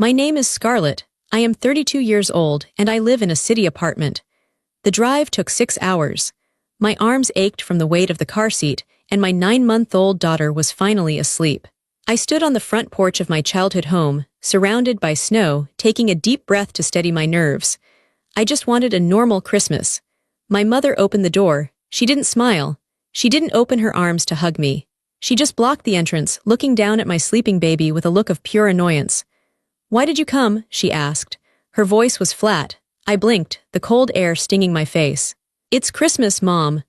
My name is Scarlett. I am 32 years old and I live in a city apartment. The drive took 6 hours. My arms ached from the weight of the car seat, and my 9-month-old daughter was finally asleep. I stood on the front porch of my childhood home, surrounded by snow, taking a deep breath to steady my nerves. I just wanted a normal Christmas. My mother opened the door. She didn't smile. She didn't open her arms to hug me. She just blocked the entrance, looking down at my sleeping baby with a look of pure annoyance. "Why did you come?" she asked. Her voice was flat. I blinked, the cold air stinging my face. "It's Christmas, Mom."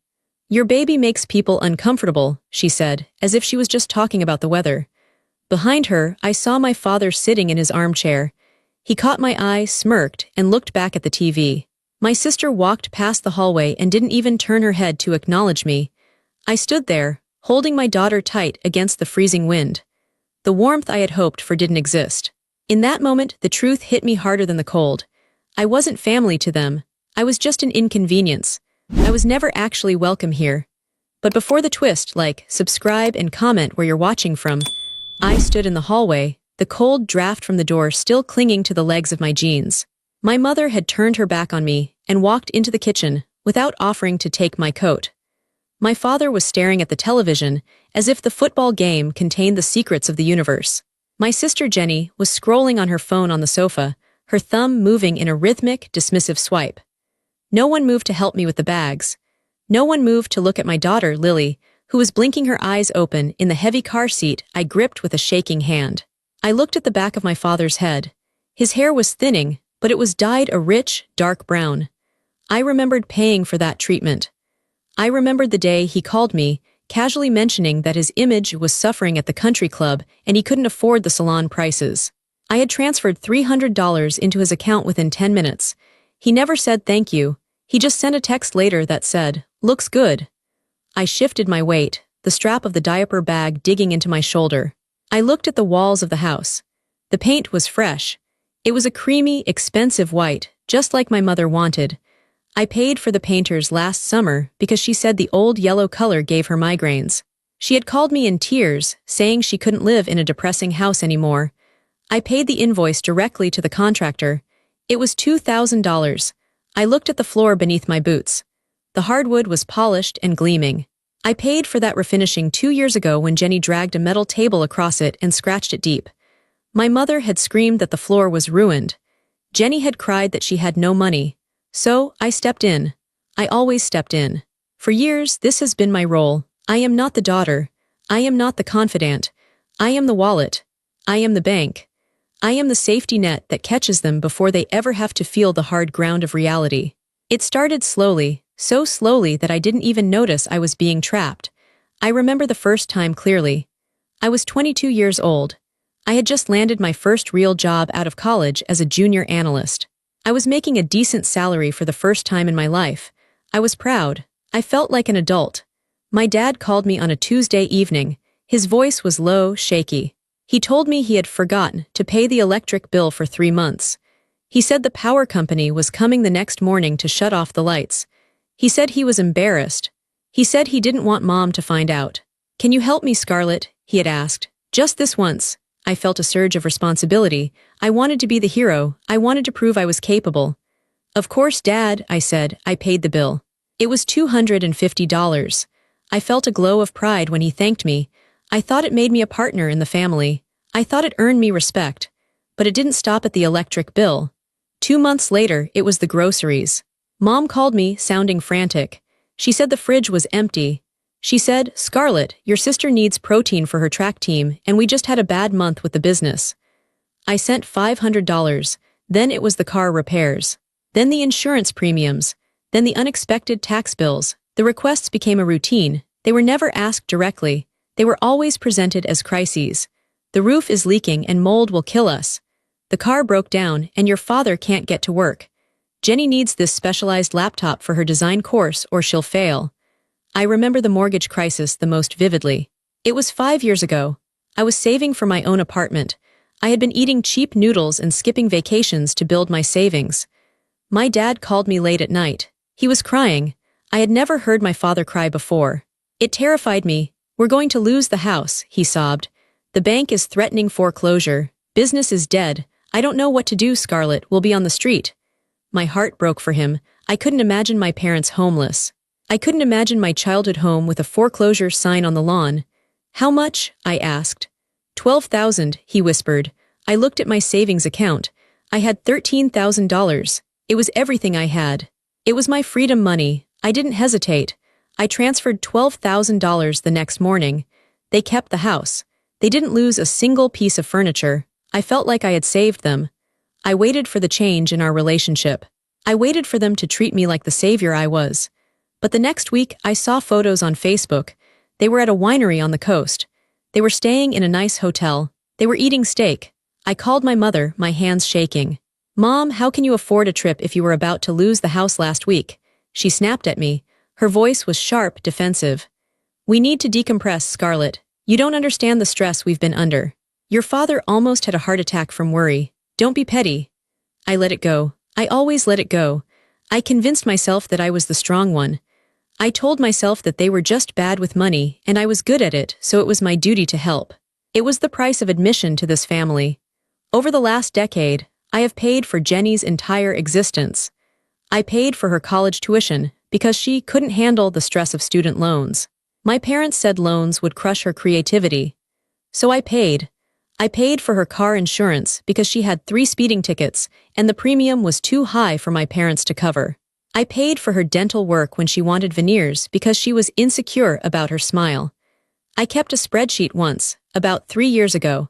"Your baby makes people uncomfortable," she said, as if she was just talking about the weather. Behind her, I saw my father sitting in his armchair. He caught my eye, smirked, and looked back at the TV. My sister walked past the hallway and didn't even turn her head to acknowledge me. I stood there, holding my daughter tight against the freezing wind. The warmth I had hoped for didn't exist. In that moment, the truth hit me harder than the cold. I wasn't family to them. I was just an inconvenience. I was never actually welcome here. But before the twist, like, subscribe and comment where you're watching from, I stood in the hallway, the cold draft from the door still clinging to the legs of my jeans. My mother had turned her back on me and walked into the kitchen without offering to take my coat. My father was staring at the television as if the football game contained the secrets of the universe. My sister Jenny was scrolling on her phone on the sofa, her thumb moving in a rhythmic, dismissive swipe. No one moved to help me with the bags. No one moved to look at my daughter, Lily, who was blinking her eyes open in the heavy car seat I gripped with a shaking hand. I looked at the back of my father's head. His hair was thinning, but it was dyed a rich, dark brown. I remembered paying for that treatment. I remembered the day he called me, casually mentioning that his image was suffering at the country club and he couldn't afford the salon prices. I had transferred $300 into his account within 10 minutes. He never said thank you. He just sent a text later that said, "Looks good." I shifted my weight, the strap of the diaper bag digging into my shoulder. I looked at the walls of the house. The paint was fresh. It was a creamy, expensive white, just like my mother wanted. I paid for the painters last summer because she said the old yellow color gave her migraines. She had called me in tears, saying she couldn't live in a depressing house anymore. I paid the invoice directly to the contractor. It was $2,000. I looked at the floor beneath my boots. The hardwood was polished and gleaming. I paid for that refinishing 2 years ago when Jenny dragged a metal table across it and scratched it deep. My mother had screamed that the floor was ruined. Jenny had cried that she had no money. So, I stepped in. I always stepped in. For years, this has been my role. I am not the daughter. I am not the confidant. I am the wallet. I am the bank. I am the safety net that catches them before they ever have to feel the hard ground of reality. It started slowly, so slowly that I didn't even notice I was being trapped. I remember the first time clearly. I was 22 years old. I had just landed my first real job out of college as a junior analyst. I was making a decent salary for the first time in my life. I was proud. I felt like an adult. My dad called me on a Tuesday evening. His voice was low, shaky. He told me he had forgotten to pay the electric bill for 3 months. He said the power company was coming the next morning to shut off the lights. He said he was embarrassed. He said he didn't want Mom to find out. "Can you help me, Scarlett?" he had asked. Just this once. I felt a surge of responsibility. I wanted to be the hero. I wanted to prove I was capable. "Of course, Dad," I said. I paid the bill. It was $250. I felt a glow of pride when he thanked me. I thought it made me a partner in the family. I thought it earned me respect. But it didn't stop at the electric bill. 2 months later, it was the groceries. Mom called me, sounding frantic. She said the fridge was empty. She said, "Scarlett, your sister needs protein for her track team, and we just had a bad month with the business." I sent $500. Then it was the car repairs. Then the insurance premiums. Then the unexpected tax bills. The requests became a routine. They were never asked directly. They were always presented as crises. "The roof is leaking and mold will kill us." "The car broke down and your father can't get to work." "Jenny needs this specialized laptop for her design course or she'll fail." I remember the mortgage crisis the most vividly. It was 5 years ago. I was saving for my own apartment. I had been eating cheap noodles and skipping vacations to build my savings. My dad called me late at night. He was crying. I had never heard my father cry before. It terrified me. "We're going to lose the house," he sobbed. "The bank is threatening foreclosure. Business is dead. I don't know what to do, Scarlett. We'll be on the street. My heart broke for him. I couldn't imagine my parents homeless. I couldn't imagine my childhood home with a foreclosure sign on the lawn. How much? I asked. 12,000, he whispered. I looked at my savings account. I had $13,000. It was everything I had. It was my freedom money. I didn't hesitate. I transferred $12,000 the next morning. They kept the house. They didn't lose a single piece of furniture. I felt like I had saved them. I waited for the change in our relationship. I waited for them to treat me like the savior I was. But the next week, I saw photos on Facebook. They were at a winery on the coast. They were staying in a nice hotel. They were eating steak. I called my mother, my hands shaking. Mom, how can you afford a trip if you were about to lose the house last week? She snapped at me. Her voice was sharp, defensive. We need to decompress, Scarlett. You don't understand the stress we've been under. Your father almost had a heart attack from worry. Don't be petty. I let it go. I always let it go. I convinced myself that I was the strong one. I told myself that they were just bad with money, and I was good at it, so it was my duty to help. It was the price of admission to this family. Over the last decade, I have paid for Jenny's entire existence. I paid for her college tuition because she couldn't handle the stress of student loans. My parents said loans would crush her creativity. So I paid. I paid for her car insurance because she had 3 speeding tickets, and the premium was too high for my parents to cover. I paid for her dental work when she wanted veneers because she was insecure about her smile. I kept a spreadsheet once, about 3 years ago.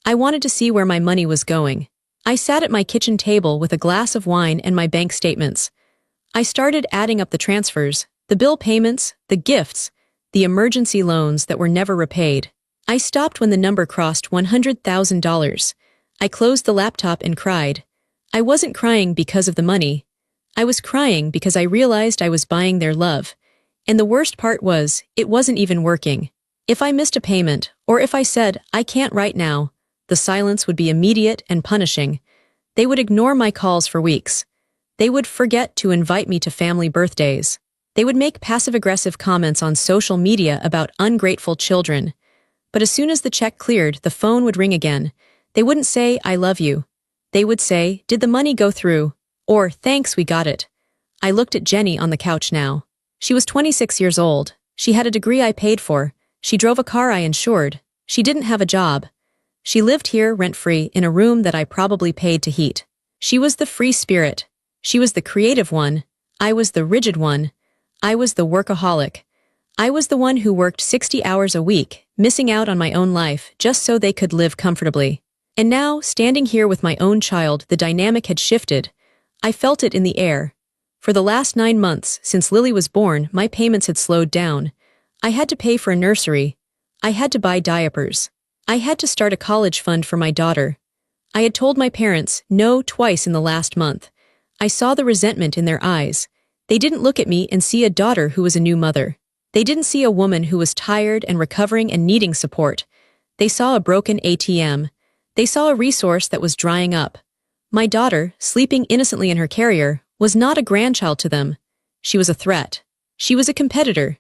I wanted to see where my money was going. I sat at my kitchen table with a glass of wine and my bank statements. I started adding up the transfers, the bill payments, the gifts, the emergency loans that were never repaid. I stopped when the number crossed $100,000. I closed the laptop and cried. I wasn't crying because of the money. I was crying because I realized I was buying their love. And the worst part was, it wasn't even working. If I missed a payment, or if I said, I can't right now, the silence would be immediate and punishing. They would ignore my calls for weeks. They would forget to invite me to family birthdays. They would make passive-aggressive comments on social media about ungrateful children. But as soon as the check cleared, the phone would ring again. They wouldn't say, I love you. They would say, did the money go through? Or, thanks, we got it. I looked at Jenny on the couch now. She was 26 years old. She had a degree I paid for. She drove a car I insured. She didn't have a job. She lived here rent-free in a room that I probably paid to heat. She was the free spirit. She was the creative one. I was the rigid one. I was the workaholic. I was the one who worked 60 hours a week, missing out on my own life just so they could live comfortably. And now, standing here with my own child, the dynamic had shifted. I felt it in the air. For the last 9 months, since Lily was born, my payments had slowed down. I had to pay for a nursery. I had to buy diapers. I had to start a college fund for my daughter. I had told my parents no twice in the last month. I saw the resentment in their eyes. They didn't look at me and see a daughter who was a new mother. They didn't see a woman who was tired and recovering and needing support. They saw a broken ATM. They saw a resource that was drying up. My daughter, sleeping innocently in her carrier, was not a grandchild to them. She was a threat. She was a competitor.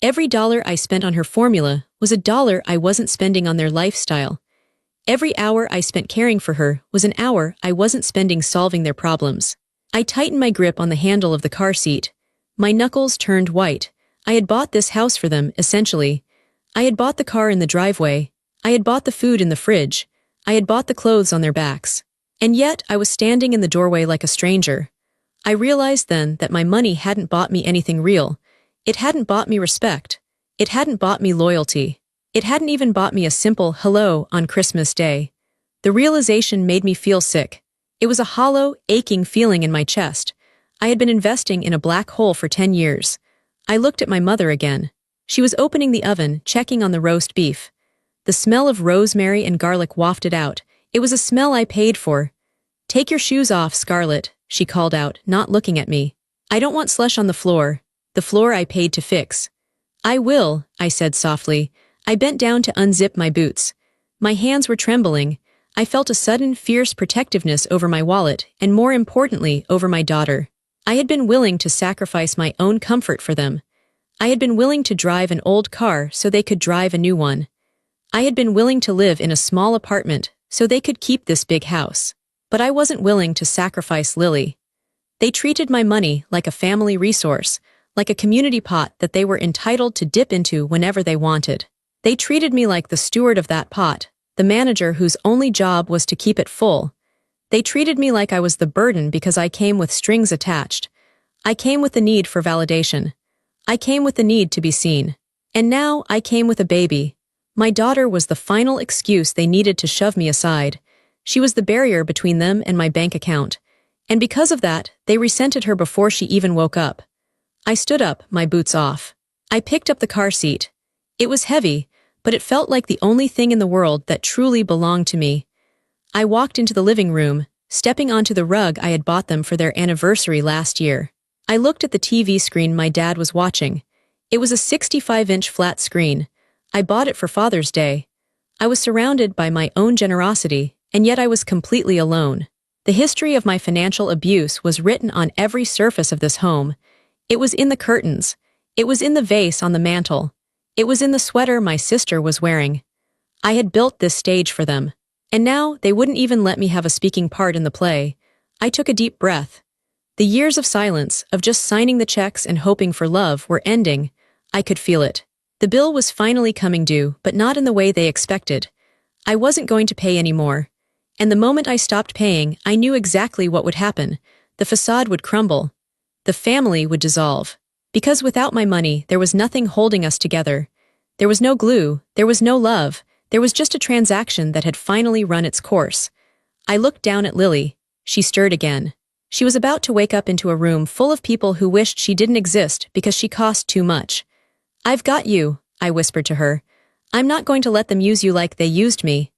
Every dollar I spent on her formula was a dollar I wasn't spending on their lifestyle. Every hour I spent caring for her was an hour I wasn't spending solving their problems. I tightened my grip on the handle of the car seat. My knuckles turned white. I had bought this house for them, essentially. I had bought the car in the driveway. I had bought the food in the fridge. I had bought the clothes on their backs. And yet, I was standing in the doorway like a stranger. I realized then that my money hadn't bought me anything real. It hadn't bought me respect. It hadn't bought me loyalty. It hadn't even bought me a simple hello on Christmas Day. The realization made me feel sick. It was a hollow, aching feeling in my chest. I had been investing in a black hole for 10 years. I looked at my mother again. She was opening the oven, checking on the roast beef. The smell of rosemary and garlic wafted out. It was a smell I paid for. Take your shoes off, Scarlett, she called out, not looking at me. I don't want slush on the floor I paid to fix. I will, I said softly. I bent down to unzip my boots. My hands were trembling. I felt a sudden, fierce protectiveness over my wallet, and more importantly, over my daughter. I had been willing to sacrifice my own comfort for them. I had been willing to drive an old car so they could drive a new one. I had been willing to live in a small apartment so they could keep this big house. But I wasn't willing to sacrifice Lily. They treated my money like a family resource, like a community pot that they were entitled to dip into whenever they wanted. They treated me like the steward of that pot, the manager whose only job was to keep it full. They treated me like I was the burden because I came with strings attached. I came with the need for validation. I came with the need to be seen. And now I came with a baby. My daughter was the final excuse they needed to shove me aside. She was the barrier between them and my bank account. And because of that, they resented her before she even woke up. I stood up, my boots off. I picked up the car seat. It was heavy, but it felt like the only thing in the world that truly belonged to me. I walked into the living room, stepping onto the rug I had bought them for their anniversary last year. I looked at the TV screen my dad was watching. It was a 65-inch flat screen. I bought it for Father's Day. I was surrounded by my own generosity, and yet I was completely alone. The history of my financial abuse was written on every surface of this home. It was in the curtains. It was in the vase on the mantel. It was in the sweater my sister was wearing. I had built this stage for them. And now they wouldn't even let me have a speaking part in the play. I took a deep breath. The years of silence, of just signing the checks and hoping for love, were ending. I could feel it. The bill was finally coming due, but not in the way they expected. I wasn't going to pay anymore. And the moment I stopped paying, I knew exactly what would happen. The facade would crumble. The family would dissolve. Because without my money, there was nothing holding us together. There was no glue, there was no love, there was just a transaction that had finally run its course. I looked down at Lily. She stirred again. She was about to wake up into a room full of people who wished she didn't exist because she cost too much. "I've got you," I whispered to her. "I'm not going to let them use you like they used me."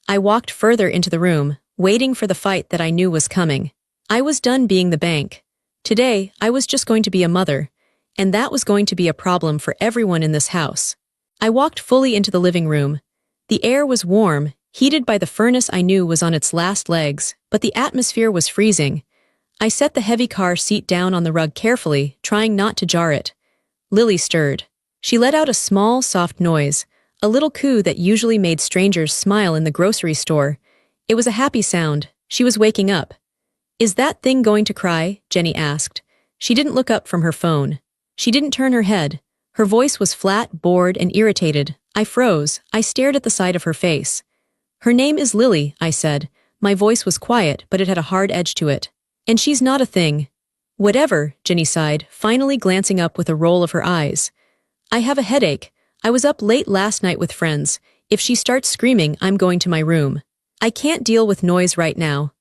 I walked further into the room, waiting for the fight that I knew was coming. I was done being the bank. Today, I was just going to be a mother, and that was going to be a problem for everyone in this house. I walked fully into the living room. The air was warm, heated by the furnace I knew was on its last legs, but the atmosphere was freezing. I set the heavy car seat down on the rug carefully, trying not to jar it. Lily stirred. She let out a small, soft noise, a little coo that usually made strangers smile in the grocery store. It was a happy sound. She was waking up. "Is that thing going to cry?" Jenny asked. She didn't look up from her phone. She didn't turn her head. Her voice was flat, bored, and irritated. I froze. I stared at the side of her face. "Her name is Lily," I said. My voice was quiet, but it had a hard edge to it. "And she's not a thing." "Whatever," Jenny sighed, finally glancing up with a roll of her eyes. "I have a headache. I was up late last night with friends. If she starts screaming, I'm going to my room. I can't deal with noise right now."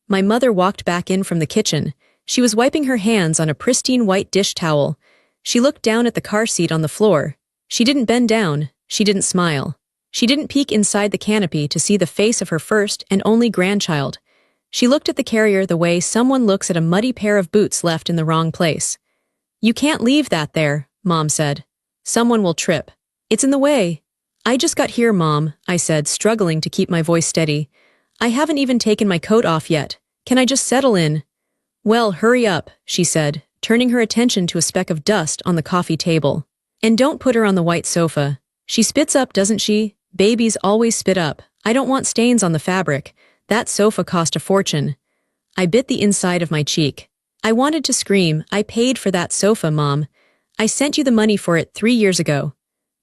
My mother walked back in from the kitchen. She was wiping her hands on a pristine white dish towel. She looked down at the car seat on the floor. She didn't bend down. She didn't smile. She didn't peek inside the canopy to see the face of her first and only grandchild. She looked at the carrier the way someone looks at a muddy pair of boots left in the wrong place. "You can't leave that there," Mom said. "Someone will trip. It's in the way." "I just got here, Mom," I said, struggling to keep my voice steady. "I haven't even taken my coat off yet. Can I just settle in?" "Well, hurry up," she said, turning her attention to a speck of dust on the coffee table. "And don't put her on the white sofa. She spits up, doesn't she? Babies always spit up. I don't want stains on the fabric. That sofa cost a fortune." I bit the inside of my cheek. I wanted to scream, "I paid for that sofa, Mom. I sent you the money for it 3 years ago."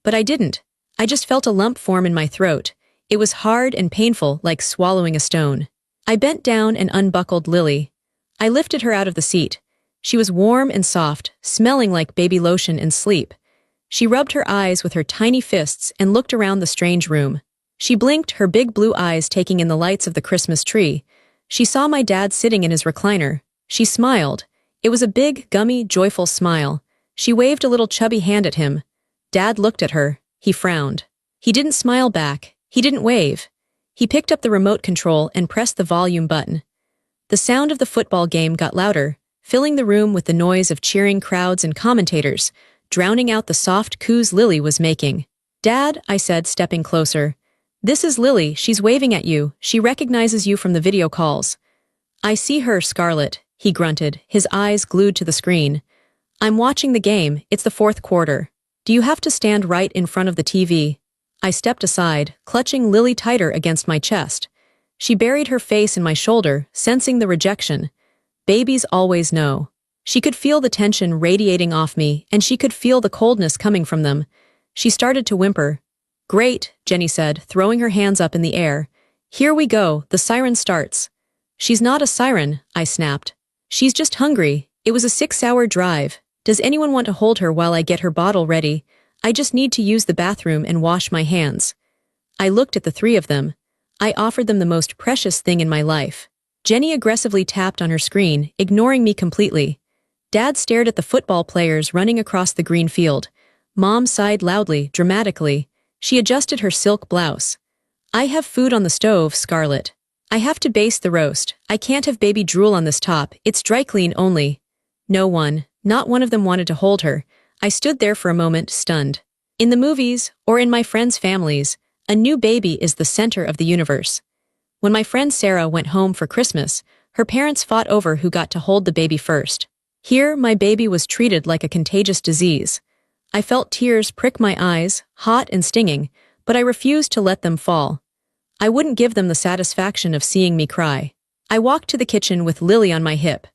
But I didn't. I just felt a lump form in my throat. It was hard and painful, like swallowing a stone. I bent down and unbuckled Lily. I lifted her out of the seat. She was warm and soft, smelling like baby lotion and sleep. She rubbed her eyes with her tiny fists and looked around the strange room. She blinked, her big blue eyes taking in the lights of the Christmas tree. She saw my dad sitting in his recliner. She smiled. It was a big, gummy, joyful smile. She waved a little chubby hand at him. Dad looked at her. He frowned. He didn't smile back. He didn't wave. He picked up the remote control and pressed the volume button. The sound of the football game got louder, filling the room with the noise of cheering crowds and commentators, drowning out the soft coos Lily was making. "Dad," I said, stepping closer. "This is Lily. She's waving at you. She recognizes you from the video calls." "I see her, Scarlett," he grunted, his eyes glued to the screen. "I'm watching the game. It's the fourth quarter. Do you have to stand right in front of the TV?" I stepped aside, clutching Lily tighter against my chest. She buried her face in my shoulder, sensing the rejection. Babies always know. She could feel the tension radiating off me, and she could feel the coldness coming from them. She started to whimper. "Great," Jenny said, throwing her hands up in the air. "Here we go, the siren starts." "She's not a siren," I snapped. "She's just hungry. It was a 6-hour drive. Does anyone want to hold her while I get her bottle ready? I just need to use the bathroom and wash my hands." I looked at the three of them. I offered them the most precious thing in my life. Jenny aggressively tapped on her screen, ignoring me completely. Dad stared at the football players running across the green field. Mom sighed loudly, dramatically. She adjusted her silk blouse. "I have food on the stove, Scarlett. I have to baste the roast. I can't have baby drool on this top, it's dry clean only." Not one of them wanted to hold her. I stood there for a moment, stunned. In the movies, or in my friends' families, a new baby is the center of the universe. When my friend Sarah went home for Christmas, her parents fought over who got to hold the baby first. Here, my baby was treated like a contagious disease. I felt tears prick my eyes, hot and stinging, but I refused to let them fall. I wouldn't give them the satisfaction of seeing me cry. I walked to the kitchen with Lily on my hip.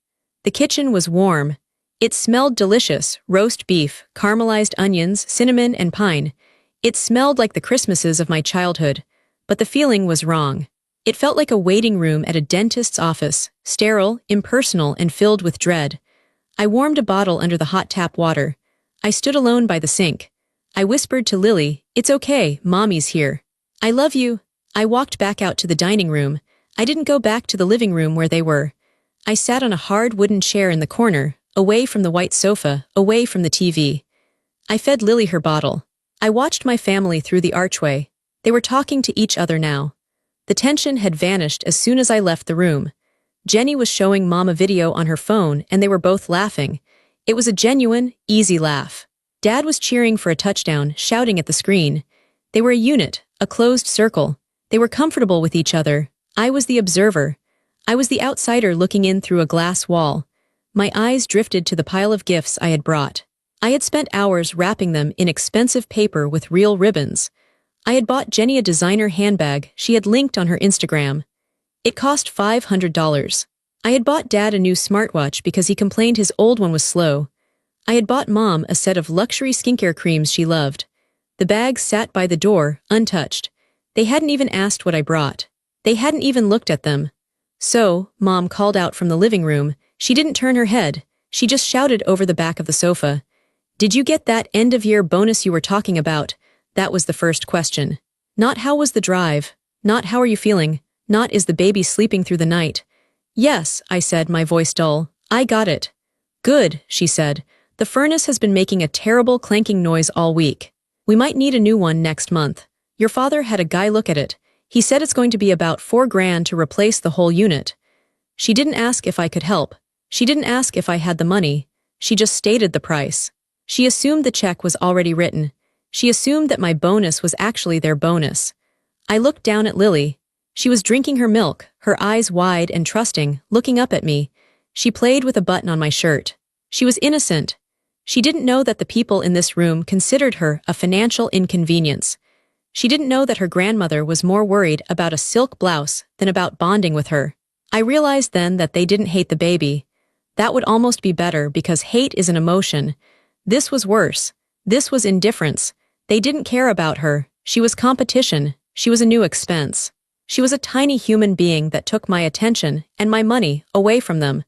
The kitchen was warm. It smelled delicious: roast beef, caramelized onions, cinnamon, and pine. It smelled like the Christmases of my childhood, but the feeling was wrong. It felt like a waiting room at a dentist's office, sterile, impersonal, and filled with dread. I warmed a bottle under the hot tap water. I stood alone by the sink. I whispered to Lily, "It's okay, Mommy's here." "I love you." I walked back out to the dining room. I didn't go back to the living room where they were. I sat on a hard wooden chair in the corner, away from the white sofa, away from the TV. I fed Lily her bottle. I watched my family through the archway. They were talking to each other now. The tension had vanished as soon as I left the room. Jenny was showing Mom a video on her phone, and they were both laughing. It was a genuine, easy laugh. Dad was cheering for a touchdown, shouting at the screen. They were a unit, a closed circle. They were comfortable with each other. I was the observer. I was the outsider looking in through a glass wall. My eyes drifted to the pile of gifts I had brought. I had spent hours wrapping them in expensive paper with real ribbons. I had bought Jenny a designer handbag she had linked on her Instagram. It cost $500. I had bought Dad a new smartwatch because he complained his old one was slow. I had bought Mom a set of luxury skincare creams she loved. The bags sat by the door, untouched. They hadn't even asked what I brought. They hadn't even looked at them. "So," Mom called out from the living room. She didn't turn her head. She just shouted over the back of the sofa. "Did you get that end-of-year bonus you were talking about?" That was the first question. Not "how was the drive?" Not "how are you feeling?" Not "is the baby sleeping through the night?" "Yes," I said, my voice dull. "I got it." "Good," she said. "The furnace has been making a terrible clanking noise all week. We might need a new one next month. Your father had a guy look at it. He said it's going to be about $4,000 to replace the whole unit." She didn't ask if I could help. She didn't ask if I had the money. She just stated the price. She assumed the check was already written. She assumed that my bonus was actually their bonus. I looked down at Lily. She was drinking her milk, her eyes wide and trusting, looking up at me. She played with a button on my shirt. She was innocent. She didn't know that the people in this room considered her a financial inconvenience. She didn't know that her grandmother was more worried about a silk blouse than about bonding with her. I realized then that they didn't hate the baby. That would almost be better because hate is an emotion. This was worse. This was indifference. They didn't care about her. She was competition. She was a new expense. She was a tiny human being that took my attention and my money away from them.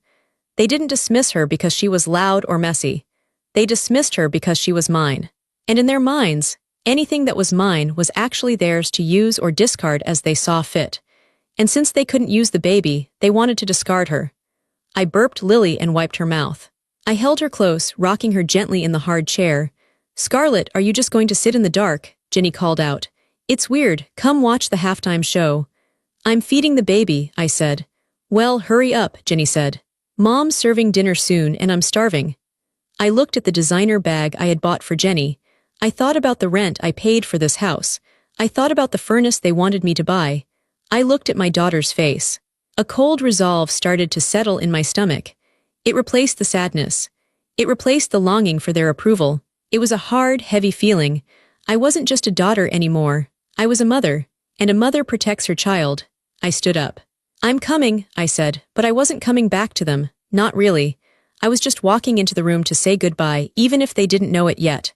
They didn't dismiss her because she was loud or messy. They dismissed her because she was mine. And in their minds, anything that was mine was actually theirs to use or discard as they saw fit. And since they couldn't use the baby, they wanted to discard her. I burped Lily and wiped her mouth. I held her close, rocking her gently in the hard chair. "Scarlett, are you just going to sit in the dark?" Jenny called out. "It's weird, come watch the halftime show." "I'm feeding the baby," I said. "Well, hurry up," Jenny said. "Mom's serving dinner soon and I'm starving." I looked at the designer bag I had bought for Jenny. I thought about the rent I paid for this house. I thought about the furnace they wanted me to buy. I looked at my daughter's face. A cold resolve started to settle in my stomach. It replaced the sadness. It replaced the longing for their approval. It was a hard, heavy feeling. I wasn't just a daughter anymore. I was a mother, and a mother protects her child. I stood up. I'm coming, I said, but I wasn't coming back to them, not really. I was just walking into the room to say goodbye, even if they didn't know it yet.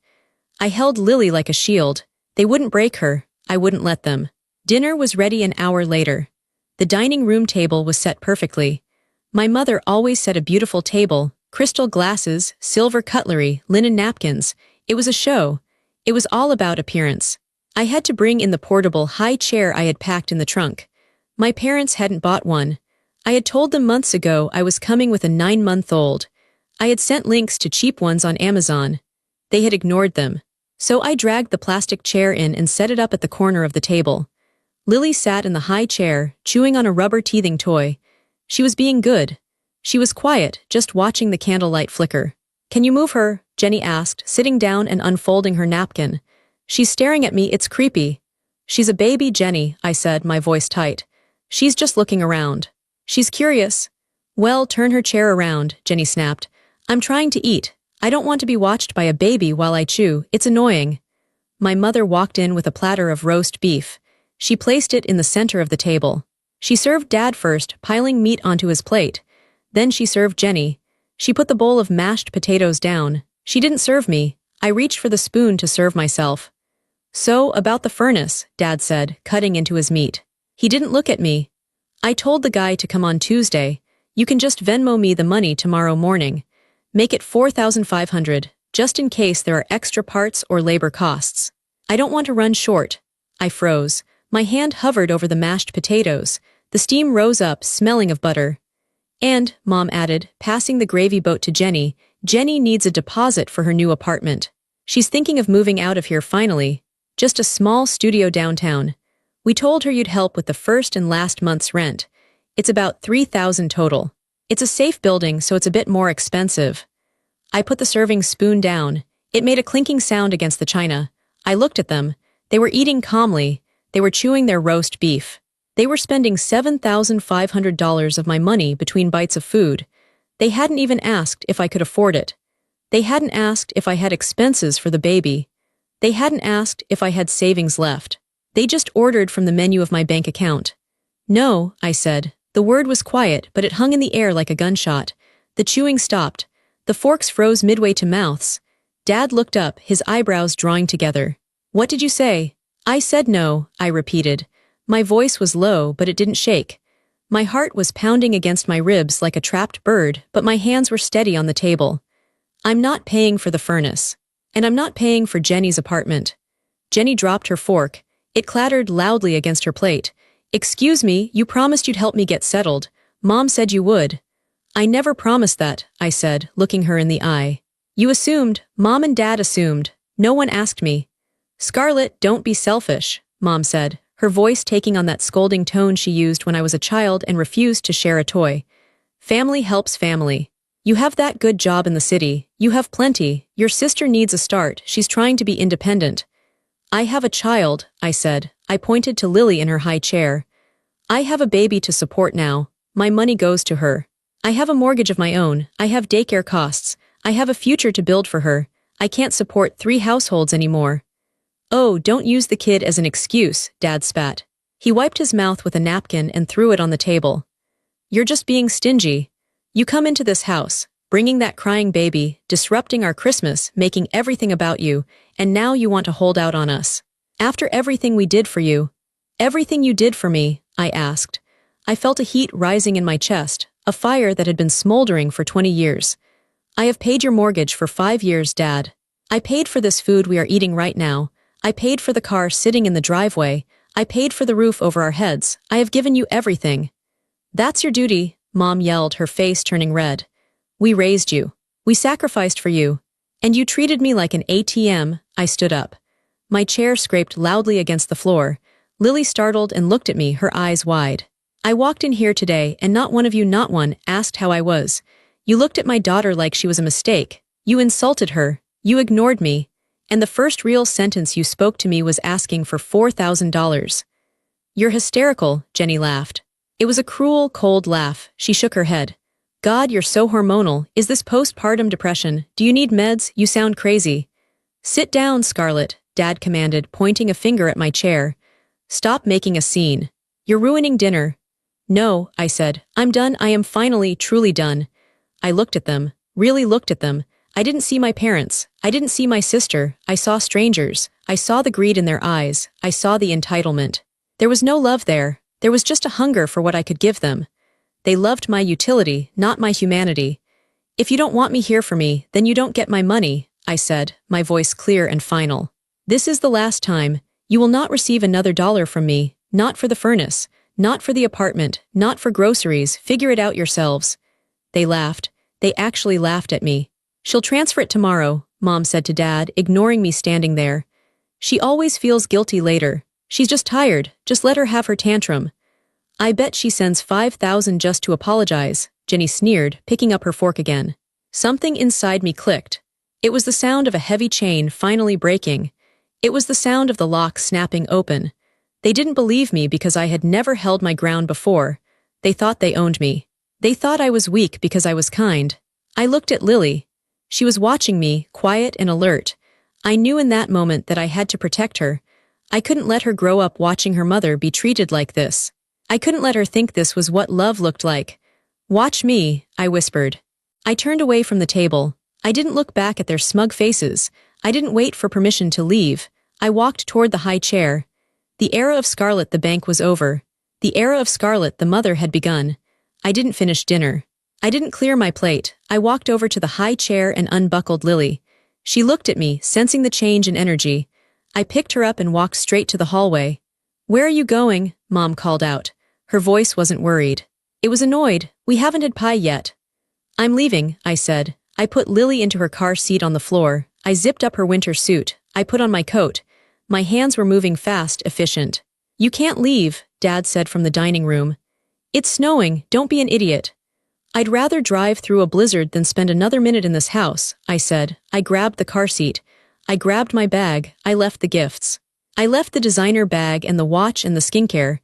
I held Lily like a shield. They wouldn't break her, I wouldn't let them. Dinner was ready an hour later. The dining room table was set perfectly. My mother always set a beautiful table, crystal glasses, silver cutlery, linen napkins. It was a show. It was all about appearance. I had to bring in the portable high chair I had packed in the trunk. My parents hadn't bought one. I had told them months ago I was coming with a 9-month-old. I had sent links to cheap ones on Amazon. They had ignored them. So I dragged the plastic chair in and set it up at the corner of the table. Lily sat in the high chair, chewing on a rubber teething toy. She was being good. She was quiet, just watching the candlelight flicker. Can you move her? Jenny asked, sitting down and unfolding her napkin. She's staring at me, it's creepy. She's a baby, Jenny, I said, my voice tight. She's just looking around. She's curious. Well, turn her chair around, Jenny snapped. I'm trying to eat. I don't want to be watched by a baby while I chew, it's annoying. My mother walked in with a platter of roast beef. She placed it in the center of the table. She served Dad first, piling meat onto his plate. Then she served Jenny. She put the bowl of mashed potatoes down. She didn't serve me. I reached for the spoon to serve myself. So, about the furnace, Dad said, cutting into his meat. He didn't look at me. I told the guy to come on Tuesday. You can just Venmo me the money tomorrow morning. Make it $4,500, just in case there are extra parts or labor costs. I don't want to run short. I froze. My hand hovered over the mashed potatoes. The steam rose up, smelling of butter. And, Mom added, passing the gravy boat to Jenny, Jenny needs a deposit for her new apartment. She's thinking of moving out of here finally. Just a small studio downtown. We told her you'd help with the first and last month's rent. It's about $3,000 total. It's a safe building, so it's a bit more expensive. I put the serving spoon down. It made a clinking sound against the china. I looked at them. They were eating calmly. They were chewing their roast beef. They were spending $7,500 of my money between bites of food. They hadn't even asked if I could afford it. They hadn't asked if I had expenses for the baby. They hadn't asked if I had savings left. They just ordered from the menu of my bank account. No, I said. The word was quiet, but it hung in the air like a gunshot. The chewing stopped. The forks froze midway to mouths. Dad looked up, his eyebrows drawing together. What did you say? I said no, I repeated. My voice was low, but it didn't shake. My heart was pounding against my ribs like a trapped bird, but my hands were steady on the table. I'm not paying for the furnace. And I'm not paying for Jenny's apartment. Jenny dropped her fork. It clattered loudly against her plate. Excuse me, you promised you'd help me get settled. Mom said you would. I never promised that, I said, looking her in the eye. You assumed, Mom and Dad assumed. No one asked me. Scarlett, don't be selfish, Mom said, her voice taking on that scolding tone she used when I was a child and refused to share a toy. Family helps family. You have that good job in the city. You have plenty. Your sister needs a start. She's trying to be independent. I have a child, I said. I pointed to Lily in her high chair. I have a baby to support now. My money goes to her. I have a mortgage of my own. I have daycare costs. I have a future to build for her. I can't support 3 households anymore. Oh, don't use the kid as an excuse, Dad spat. He wiped his mouth with a napkin and threw it on the table. You're just being stingy. You come into this house, bringing that crying baby, disrupting our Christmas, making everything about you, and now you want to hold out on us. After everything we did for you. Everything you did for me, I asked. I felt a heat rising in my chest, a fire that had been smoldering for 20 years. I have paid your mortgage for 5 years, Dad. I paid for this food we are eating right now. I paid for the car sitting in the driveway. I paid for the roof over our heads. I have given you everything. That's your duty, Mom yelled, her face turning red. We raised you. We sacrificed for you. And you treated me like an ATM. I stood up. My chair scraped loudly against the floor. Lily startled and looked at me, her eyes wide. I walked in here today and not one of you, not one, asked how I was. You looked at my daughter like she was a mistake. You insulted her. You ignored me. And the first real sentence you spoke to me was asking for $4,000. You're hysterical, Jenny laughed. It was a cruel, cold laugh. She shook her head. God, you're so hormonal. Is this postpartum depression? Do you need meds? You sound crazy. Sit down, Scarlett, Dad commanded, pointing a finger at my chair. Stop making a scene. You're ruining dinner. No, I said. I'm done. I am finally, truly done. I looked at them, really looked at them. I didn't see my parents. I didn't see my sister. I saw strangers. I saw the greed in their eyes. I saw the entitlement. There was no love there. There was just a hunger for what I could give them. They loved my utility, not my humanity. If you don't want me here for me, then you don't get my money, I said, my voice clear and final. This is the last time. You will not receive another dollar from me, not for the furnace, not for the apartment, not for groceries. Figure it out yourselves. They laughed. They actually laughed at me. She'll transfer it tomorrow, Mom said to Dad, ignoring me standing there. She always feels guilty later. She's just tired. Just let her have her tantrum. I bet she sends 5,000 just to apologize, Jenny sneered, picking up her fork again. Something inside me clicked. It was the sound of a heavy chain finally breaking. It was the sound of the lock snapping open. They didn't believe me because I had never held my ground before. They thought they owned me. They thought I was weak because I was kind. I looked at Lily. She was watching me, quiet and alert. I knew in that moment that I had to protect her. I couldn't let her grow up watching her mother be treated like this. I couldn't let her think this was what love looked like. Watch me, I whispered. I turned away from the table. I didn't look back at their smug faces. I didn't wait for permission to leave. I walked toward the high chair. The era of Scarlett the bank was over. The era of Scarlett the mother had begun. I didn't finish dinner. I didn't clear my plate. I walked over to the high chair and unbuckled Lily. She looked at me, sensing the change in energy. I picked her up and walked straight to the hallway. Where are you going? Mom called out. Her voice wasn't worried. It was annoyed. We haven't had pie yet. I'm leaving, I said. I put Lily into her car seat on the floor. I zipped up her winter suit. I put on my coat. My hands were moving fast, efficient. You can't leave, Dad said from the dining room. It's snowing, don't be an idiot. I'd rather drive through a blizzard than spend another minute in this house, I said. I grabbed the car seat. I grabbed my bag. I left the gifts. I left the designer bag and the watch and the skincare.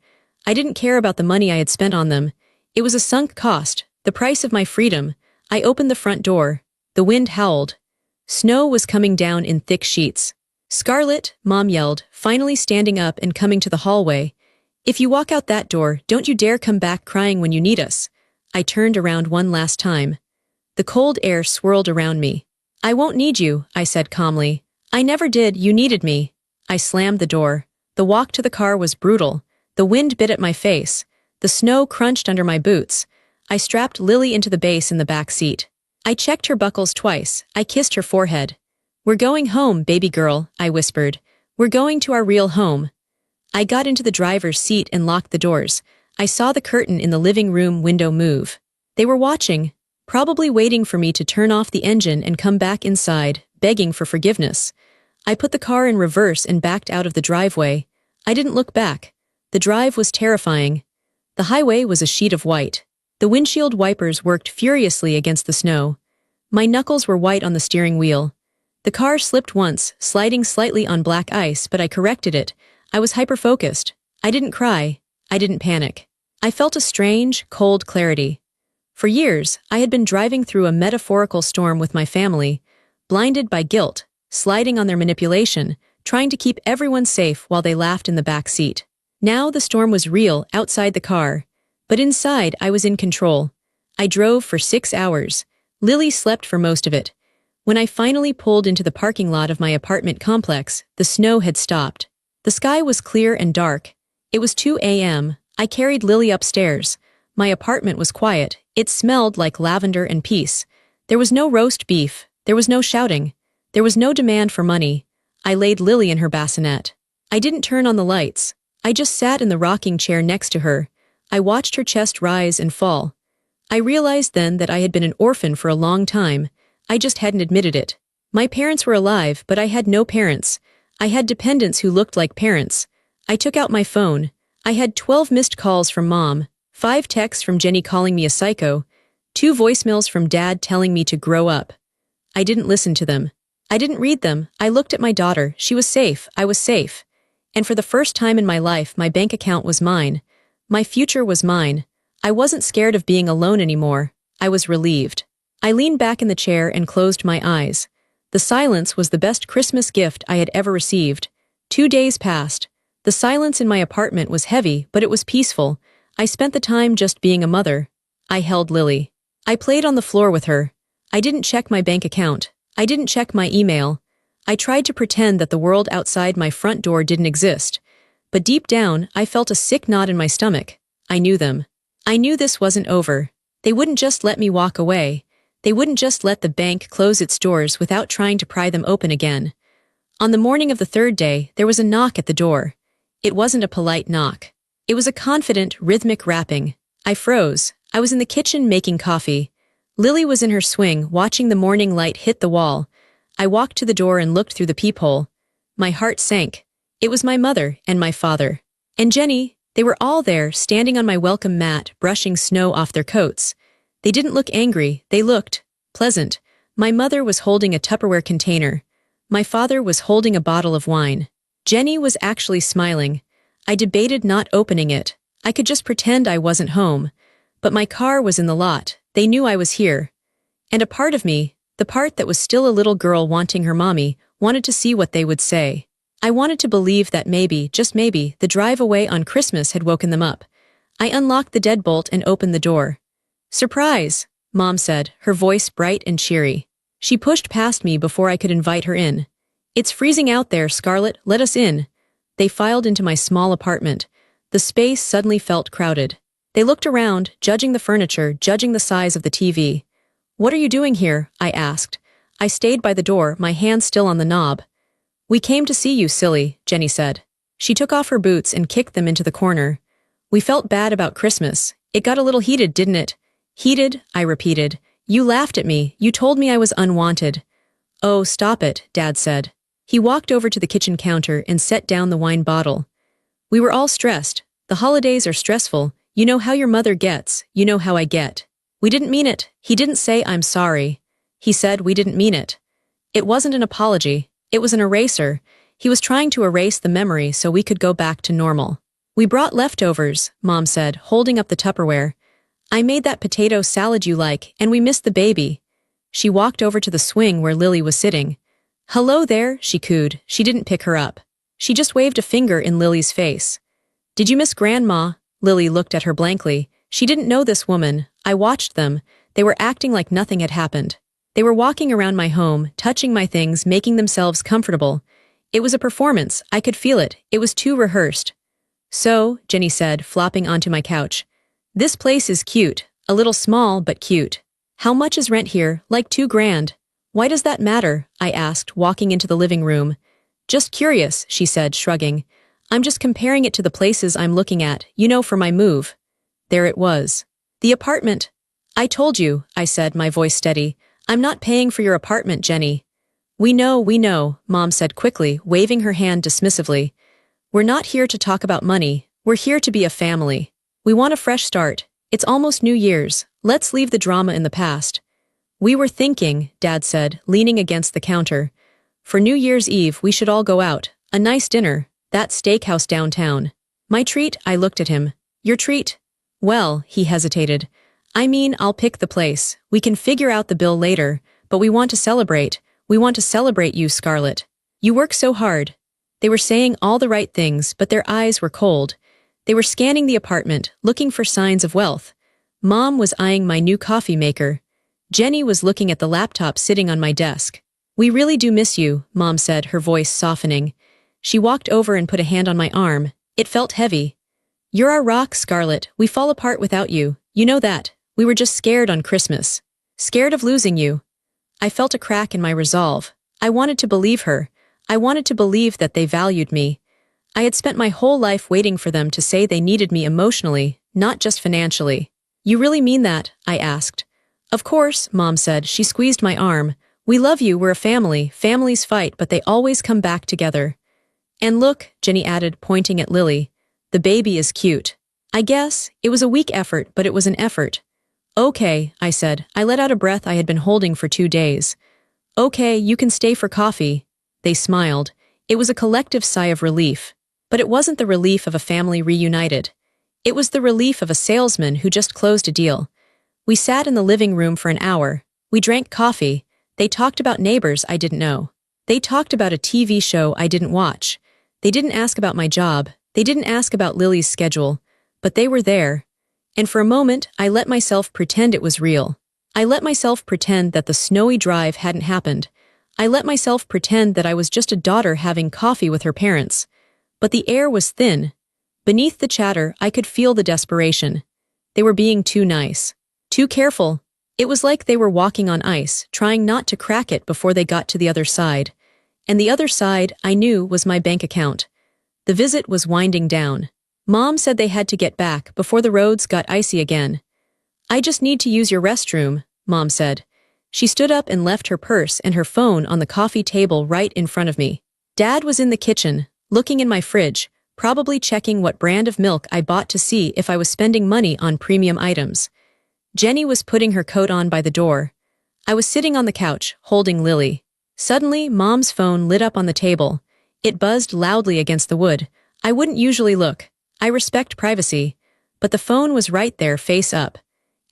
I didn't care about the money I had spent on them. It was a sunk cost, the price of my freedom. I opened the front door. The wind howled. Snow was coming down in thick sheets. Scarlett, Mom yelled, finally standing up and coming to the hallway. If you walk out that door, don't you dare come back crying when you need us. I turned around one last time. The cold air swirled around me. I won't need you, I said calmly. I never did, you needed me. I slammed the door. The walk to the car was brutal. The wind bit at my face. The snow crunched under my boots. I strapped Lily into the base in the back seat. I checked her buckles twice. I kissed her forehead. We're going home, baby girl, I whispered. We're going to our real home. I got into the driver's seat and locked the doors. I saw the curtain in the living room window move. They were watching, probably waiting for me to turn off the engine and come back inside, begging for forgiveness. I put the car in reverse and backed out of the driveway. I didn't look back. The drive was terrifying. The highway was a sheet of white. The windshield wipers worked furiously against the snow. My knuckles were white on the steering wheel. The car slipped once, sliding slightly on black ice, but I corrected it. I was hyper-focused. I didn't cry. I didn't panic. I felt a strange, cold clarity. For years, I had been driving through a metaphorical storm with my family, blinded by guilt, sliding on their manipulation, trying to keep everyone safe while they laughed in the back seat. Now the storm was real outside the car, but inside I was in control. I drove for 6 hours. Lily slept for most of it. When I finally pulled into the parking lot of my apartment complex, the snow had stopped. The sky was clear and dark. It was 2 a.m. I carried Lily upstairs. My apartment was quiet. It smelled like lavender and peace. There was no roast beef. There was no shouting. There was no demand for money. I laid Lily in her bassinet. I didn't turn on the lights. I just sat in the rocking chair next to her. I watched her chest rise and fall. I realized then that I had been an orphan for a long time. I just hadn't admitted it. My parents were alive, but I had no parents. I had dependents who looked like parents. I took out my phone. I had 12 missed calls from Mom, 5 texts from Jenny calling me a psycho, 2 voicemails from Dad telling me to grow up. I didn't listen to them. I didn't read them. I looked at my daughter. She was safe. I was safe. And for the first time in my life, my bank account was mine. My future was mine. I wasn't scared of being alone anymore. I was relieved. I leaned back in the chair and closed my eyes. The silence was the best Christmas gift I had ever received. 2 days passed. The silence in my apartment was heavy, but it was peaceful. I spent the time just being a mother. I held Lily. I played on the floor with her. I didn't check my bank account. I didn't check my email. I tried to pretend that the world outside my front door didn't exist. But deep down, I felt a sick knot in my stomach. I knew them. I knew this wasn't over. They wouldn't just let me walk away. They wouldn't just let the bank close its doors without trying to pry them open again. On the morning of the third day, there was a knock at the door. It wasn't a polite knock. It was a confident, rhythmic rapping. I froze. I was in the kitchen making coffee. Lily was in her swing, watching the morning light hit the wall. I walked to the door and looked through the peephole. My heart sank. It was my mother and my father. And Jenny, they were all there, standing on my welcome mat, brushing snow off their coats. They didn't look angry, they looked pleasant. My mother was holding a Tupperware container. My father was holding a bottle of wine. Jenny was actually smiling. I debated not opening it. I could just pretend I wasn't home. But my car was in the lot. They knew I was here. And a part of me, the part that was still a little girl wanting her mommy, wanted to see what they would say. I wanted to believe that maybe, just maybe, the drive away on Christmas had woken them up. I unlocked the deadbolt and opened the door. "Surprise," Mom said, her voice bright and cheery. She pushed past me before I could invite her in. "It's freezing out there, Scarlett, let us in." They filed into my small apartment. The space suddenly felt crowded. They looked around, judging the furniture, judging the size of the TV. "What are you doing here?" I asked. I stayed by the door, my hand still on the knob. "We came to see you, silly," Jenny said. She took off her boots and kicked them into the corner. "We felt bad about Christmas. It got a little heated, didn't it?" "Heated," I repeated. "You laughed at me. You told me I was unwanted." "Oh, stop it," Dad said. He walked over to the kitchen counter and set down the wine bottle. "We were all stressed. The holidays are stressful. You know how your mother gets. You know how I get." "We didn't mean it." He didn't say "I'm sorry." He said we didn't mean it. It wasn't an apology. It was an eraser. He was trying to erase the memory so we could go back to normal. "We brought leftovers," Mom said, holding up the Tupperware. "I made that potato salad you like, and we missed the baby." She walked over to the swing where Lily was sitting. "Hello there," she cooed. She didn't pick her up. She just waved a finger in Lily's face. "Did you miss Grandma?" Lily looked at her blankly. She didn't know this woman. I watched them. They were acting like nothing had happened. They were walking around my home, touching my things, making themselves comfortable. It was a performance. I could feel it. It was too rehearsed. "So," Jenny said, flopping onto my couch. "This place is cute. A little small, but cute. How much is rent here? Like $2,000. "Why does that matter?" I asked, walking into the living room. "Just curious," she said, shrugging. "I'm just comparing it to the places I'm looking at, you know, for my move." There it was. The apartment. "I told you," I said, my voice steady. "I'm not paying for your apartment, Jenny." We know," Mom said quickly, waving her hand dismissively. "We're not here to talk about money. We're here to be a family. We want a fresh start. It's almost New Year's. Let's leave the drama in the past." "We were thinking," Dad said, leaning against the counter. "For New Year's Eve we should all go out. A nice dinner. That steakhouse downtown." "My treat?" I looked at him. "Your treat?" "Well," he hesitated. "I mean, I'll pick the place. We can figure out the bill later, but we want to celebrate. We want to celebrate you, Scarlett. You work so hard." They were saying all the right things, but their eyes were cold. They were scanning the apartment, looking for signs of wealth. Mom was eyeing my new coffee maker. Jenny was looking at the laptop sitting on my desk. "We really do miss you," Mom said, her voice softening. She walked over and put a hand on my arm. It felt heavy. "You're our rock, Scarlett. We fall apart without you. You know that. We were just scared on Christmas. Scared of losing you." I felt a crack in my resolve. I wanted to believe her. I wanted to believe that they valued me. I had spent my whole life waiting for them to say they needed me emotionally, not just financially. "You really mean that?" I asked. "Of course," Mom said. She squeezed my arm. "We love you, we're a family. Families fight, but they always come back together." "And look," Jenny added, pointing at Lily. "The baby is cute." I guess, it was a weak effort, but it was an effort. "Okay," I said. I let out a breath I had been holding for 2 days. "Okay, you can stay for coffee." They smiled. It was a collective sigh of relief. But it wasn't the relief of a family reunited. It was the relief of a salesman who just closed a deal. We sat in the living room for an hour. We drank coffee. They talked about neighbors I didn't know. They talked about a TV show I didn't watch. They didn't ask about my job. They didn't ask about Lily's schedule. But they were there. And for a moment, I let myself pretend it was real. I let myself pretend that the snowy drive hadn't happened. I let myself pretend that I was just a daughter having coffee with her parents. But the air was thin. Beneath the chatter, I could feel the desperation. They were being too nice. Too careful. It was like they were walking on ice, trying not to crack it before they got to the other side. And the other side, I knew, was my bank account. The visit was winding down. Mom said they had to get back before the roads got icy again. I just need to use your restroom, Mom said. She stood up and left her purse and her phone on the coffee table right in front of me. Dad was in the kitchen, looking in my fridge, probably checking what brand of milk I bought to see if I was spending money on premium items. Jenny was putting her coat on by the door. I was sitting on the couch, holding Lily. Suddenly, Mom's phone lit up on the table. It buzzed loudly against the wood. I wouldn't usually look. I respect privacy. But the phone was right there, face up.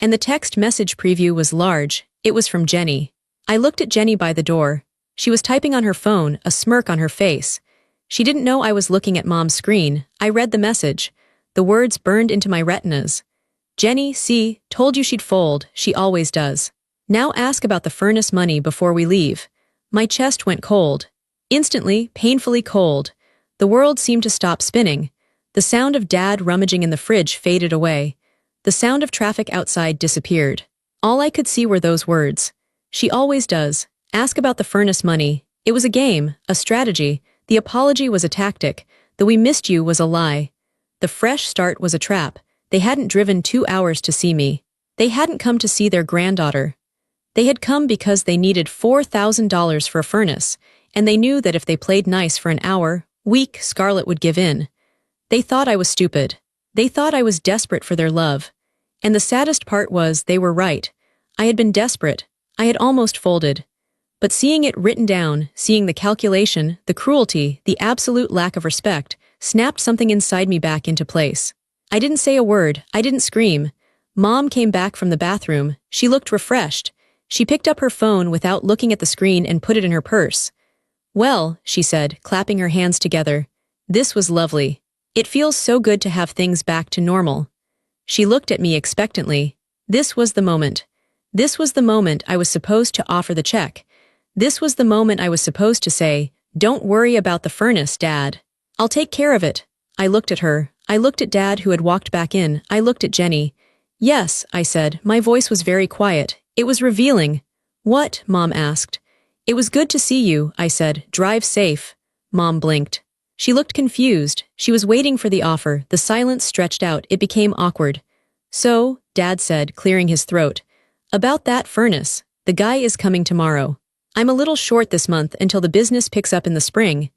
And the text message preview was large. It was from Jenny. I looked at Jenny by the door. She was typing on her phone, a smirk on her face. She didn't know I was looking at Mom's screen. I read the message. The words burned into my retinas. Jenny, see, told you she'd fold. She always does. Now ask about the furnace money before we leave. My chest went cold. Instantly, painfully cold. The world seemed to stop spinning. The sound of Dad rummaging in the fridge faded away. The sound of traffic outside disappeared. All I could see were those words. She always does. Ask about the furnace money. It was a game, a strategy. The apology was a tactic. The we missed you was a lie. The fresh start was a trap. They hadn't driven 2 hours to see me. They hadn't come to see their granddaughter. They had come because they needed $4,000 for a furnace, and they knew that if they played nice for an hour, weak Scarlett would give in. They thought I was stupid. They thought I was desperate for their love. And the saddest part was they were right. I had been desperate. I had almost folded. But seeing it written down, seeing the calculation, the cruelty, the absolute lack of respect, snapped something inside me back into place. I didn't say a word. I didn't scream. Mom came back from the bathroom. She looked refreshed. She picked up her phone without looking at the screen and put it in her purse. Well, she said, clapping her hands together. This was lovely. It feels so good to have things back to normal. She looked at me expectantly. This was the moment. This was the moment I was supposed to offer the check. This was the moment I was supposed to say, "Don't worry about the furnace, Dad. I'll take care of it." I looked at her. I looked at Dad, who had walked back in. I looked at Jenny. "Yes," I said. My voice was very quiet. It was revealing. "What?" Mom asked. "It was good to see you," I said. "Drive safe." Mom blinked. She looked confused. She was waiting for the offer. The silence stretched out. It became awkward. "So," Dad said, clearing his throat. "About that furnace. The guy is coming tomorrow. I'm a little short this month until the business picks up in the spring."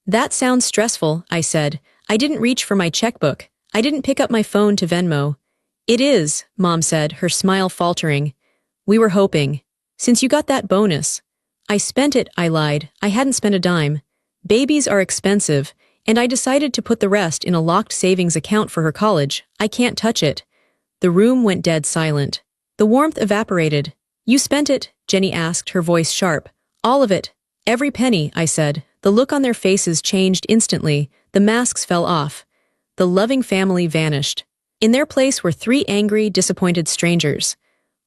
"That sounds stressful," I said. I didn't reach for my checkbook. I didn't pick up my phone to Venmo. "It is," Mom said, her smile faltering. "We were hoping. Since you got that bonus." "I spent it," I lied. "I hadn't spent a dime. Babies are expensive, and I decided to put the rest in a locked savings account for her college. I can't touch it." The room went dead silent. The warmth evaporated. "You spent it?" Jenny asked, her voice sharp. "All of it. Every penny," I said. The look on their faces changed instantly. The masks fell off. The loving family vanished. In their place were 3 angry, disappointed strangers.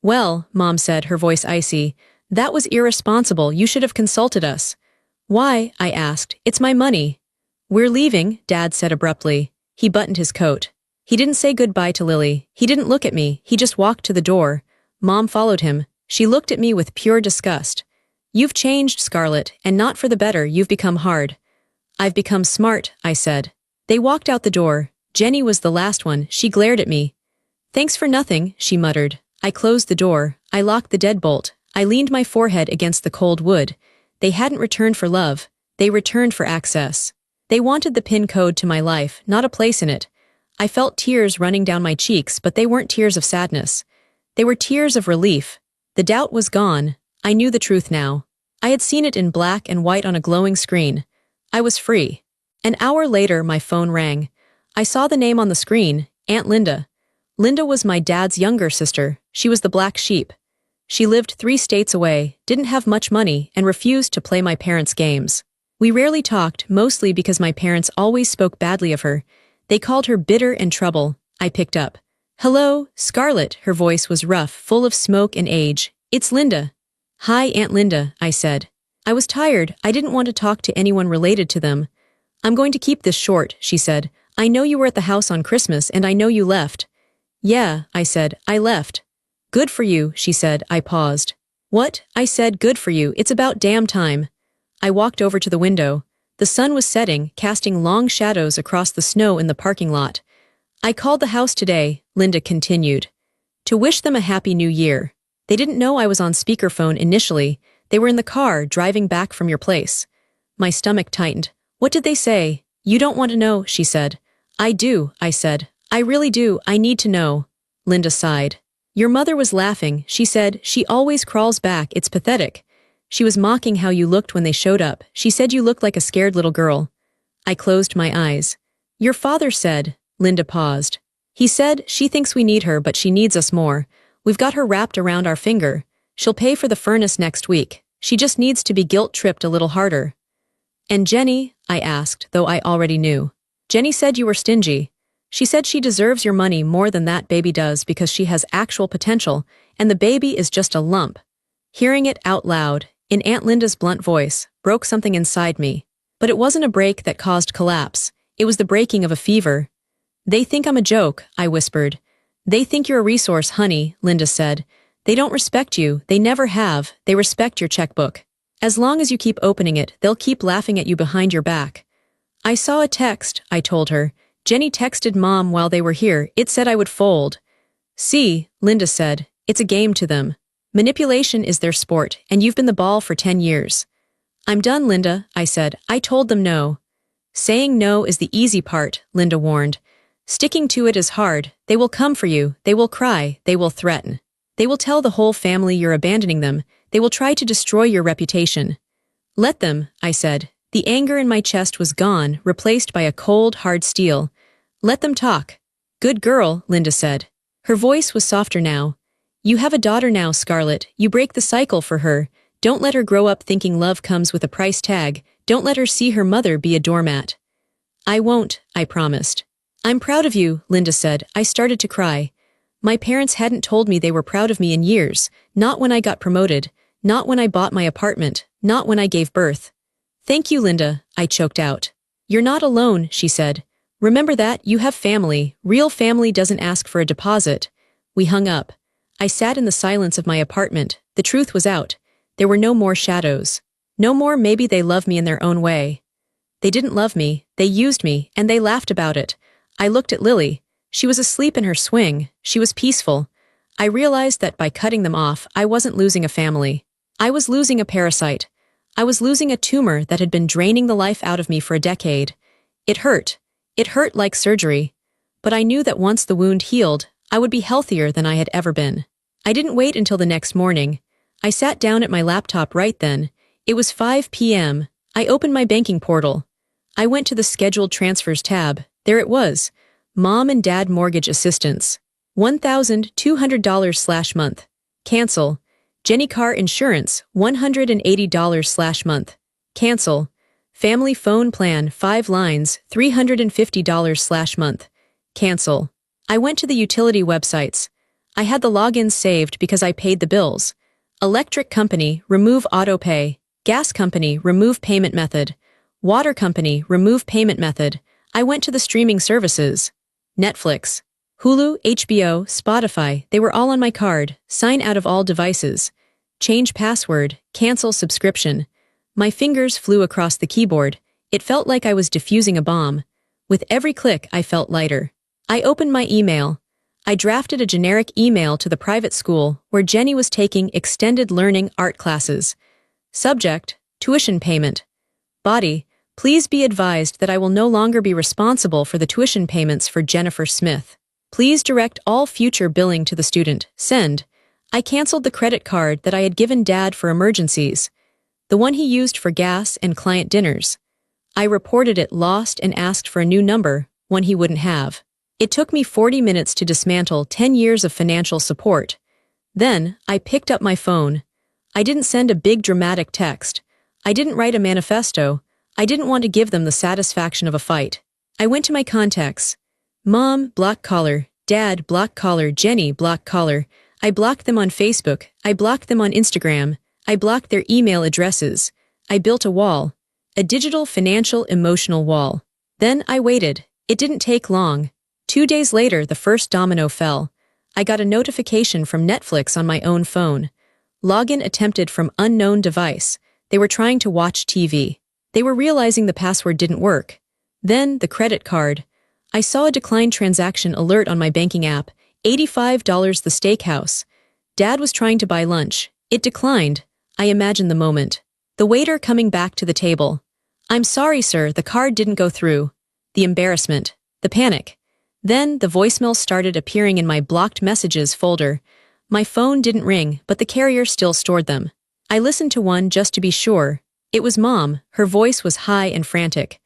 "Well," Mom said, her voice icy, "that was irresponsible. You should have consulted us." "Why?" I asked. "It's my money." "We're leaving," Dad said abruptly. He buttoned his coat. He didn't say goodbye to Lily. He didn't look at me. He just walked to the door. Mom followed him. She looked at me with pure disgust. "You've changed, Scarlett, and not for the better. You've become hard." "I've become smart," I said. They walked out the door. Jenny was the last one. She glared at me. "Thanks for nothing," she muttered. I closed the door. I locked the deadbolt. I leaned my forehead against the cold wood. They hadn't returned for love. They returned for access. They wanted the PIN code to my life, not a place in it. I felt tears running down my cheeks, but they weren't tears of sadness. They were tears of relief. The doubt was gone. I knew the truth now. I had seen it in black and white on a glowing screen. I was free. An hour later, my phone rang. I saw the name on the screen, Aunt Linda. Linda was my dad's younger sister. She was the black sheep. She lived 3 states away, didn't have much money, and refused to play my parents' games. We rarely talked, mostly because my parents always spoke badly of her. They called her bitter and trouble. I picked up. "Hello, Scarlett," her voice was rough, full of smoke and age. "It's Linda." "Hi, Aunt Linda," I said. I was tired, I didn't want to talk to anyone related to them. "I'm going to keep this short," she said. "I know you were at the house on Christmas and I know you left." "Yeah," I said, "I left." "Good for you," she said. I paused. "What?" I said. "Good for you, it's about damn time." I walked over to the window. The sun was setting, casting long shadows across the snow in the parking lot. "I called the house today," Linda continued, "to wish them a happy new year. They didn't know I was on speakerphone initially. They were in the car, driving back from your place." My stomach tightened. "What did they say?" "You don't want to know," she said. "I do," I said. "I really do, I need to know." Linda sighed. "Your mother was laughing," she said. "She always crawls back, it's pathetic. She was mocking how you looked when they showed up. She said you looked like a scared little girl." I closed my eyes. "Your father said," Linda paused. "He said, she thinks we need her but she needs us more. We've got her wrapped around our finger. She'll pay for the furnace next week. She just needs to be guilt-tripped a little harder." "And Jenny?" I asked, though I already knew. "Jenny said you were stingy. She said she deserves your money more than that baby does because she has actual potential, and the baby is just a lump." Hearing it out loud, in Aunt Linda's blunt voice, broke something inside me. But it wasn't a break that caused collapse. It was the breaking of a fever. "They think I'm a joke," I whispered. "They think you're a resource, honey," Linda said. "They don't respect you, they never have, they respect your checkbook. As long as you keep opening it, they'll keep laughing at you behind your back." "I saw a text," I told her. "Jenny texted Mom while they were here, it said I would fold." "See," Linda said, "it's a game to them. Manipulation is their sport, and you've been the ball for 10 years. "I'm done, Linda," I said. "I told them no." "Saying no is the easy part," Linda warned. "Sticking to it is hard. They will come for you, they will cry, they will threaten. They will tell the whole family you're abandoning them, they will try to destroy your reputation." "Let them," I said. The anger in my chest was gone, replaced by a cold, hard steel. "Let them talk." "Good girl," Linda said. Her voice was softer now. "You have a daughter now, Scarlett. You break the cycle for her. Don't let her grow up thinking love comes with a price tag. Don't let her see her mother be a doormat." "I won't," I promised. "I'm proud of you," Linda said. I started to cry. My parents hadn't told me they were proud of me in years, not when I got promoted, not when I bought my apartment, not when I gave birth. "Thank you, Linda," I choked out. "You're not alone," she said. "Remember that, you have family. Real family doesn't ask for a deposit." We hung up. I sat in the silence of my apartment. The truth was out. There were no more shadows. No more maybe they love me in their own way. They didn't love me, they used me, and they laughed about it. I looked at Lily. She was asleep in her swing. She was peaceful. I realized that by cutting them off, I wasn't losing a family. I was losing a parasite. I was losing a tumor that had been draining the life out of me for a decade. It hurt. It hurt like surgery. But I knew that once the wound healed, I would be healthier than I had ever been. I didn't wait until the next morning. I sat down at my laptop right then. It was 5 p.m. I opened my banking portal. I went to the Scheduled Transfers tab. There it was. Mom and Dad Mortgage Assistance. $1,200/month. Cancel. Jenny Car Insurance, $180/month. Cancel. Family Phone Plan, 5 lines, $350/month. Cancel. I went to the utility websites. I had the logins saved because I paid the bills. Electric company, remove autopay. Gas company, remove payment method. Water company, remove payment method. I went to the streaming services. Netflix, Hulu, HBO, Spotify, they were all on my card. Sign out of all devices. Change password, cancel subscription. My fingers flew across the keyboard. It felt like I was defusing a bomb. With every click, I felt lighter. I opened my email. I drafted a generic email to the private school where Jenny was taking extended learning art classes. Subject, tuition payment. Body, please be advised that I will no longer be responsible for the tuition payments for Jennifer Smith. Please direct all future billing to the student. Send. I canceled the credit card that I had given Dad for emergencies. The one he used for gas and client dinners. I reported it lost and asked for a new number, one he wouldn't have. It took me 40 minutes to dismantle 10 years of financial support. Then, I picked up my phone. I didn't send a big dramatic text. I didn't write a manifesto. I didn't want to give them the satisfaction of a fight. I went to my contacts. Mom, block caller. Dad, block caller. Jenny, block caller. I blocked them on Facebook. I blocked them on Instagram. I blocked their email addresses. I built a wall. A digital, financial, emotional wall. Then I waited. It didn't take long. 2 days later, the first domino fell. I got a notification from Netflix on my own phone. Login attempted from unknown device. They were trying to watch TV. They were realizing the password didn't work. Then, the credit card. I saw a declined transaction alert on my banking app. $85 the steakhouse. Dad was trying to buy lunch. It declined. I imagined the moment. The waiter coming back to the table. I'm sorry, sir, the card didn't go through. The embarrassment. The panic. Then, the voicemail started appearing in my blocked messages folder. My phone didn't ring, but the carrier still stored them. I listened to one just to be sure. It was Mom. Her voice was high and frantic.